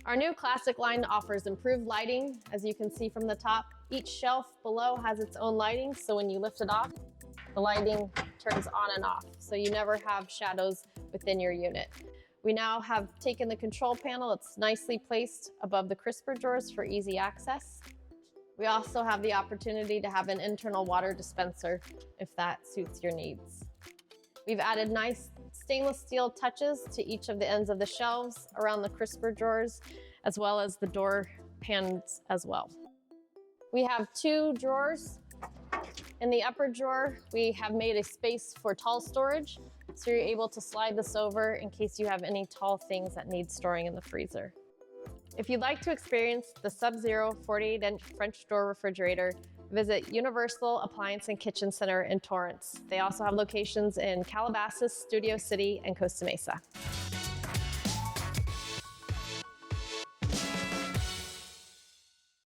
Our new Classic line offers improved lighting, as you can see from the top. Each shelf below has its own lighting, so when you lift it off, the lighting turns on and off, so you never have shadows within your unit. We now have taken the control panel. It's nicely placed above the crisper drawers for easy access. We also have the opportunity to have an internal water dispenser if that suits your needs. We've added nice stainless steel touches to each of the ends of the shelves around the crisper drawers, as well as the door pans as well. We have 2 drawers. In the upper drawer, we have made a space for tall storage, so you're able to slide this over in case you have any tall things that need storing in the freezer. If you'd like to experience the Sub-Zero 48-inch French door refrigerator, visit Universal Appliance and Kitchen Center in Torrance. They also have locations in Calabasas, Studio City, and Costa Mesa.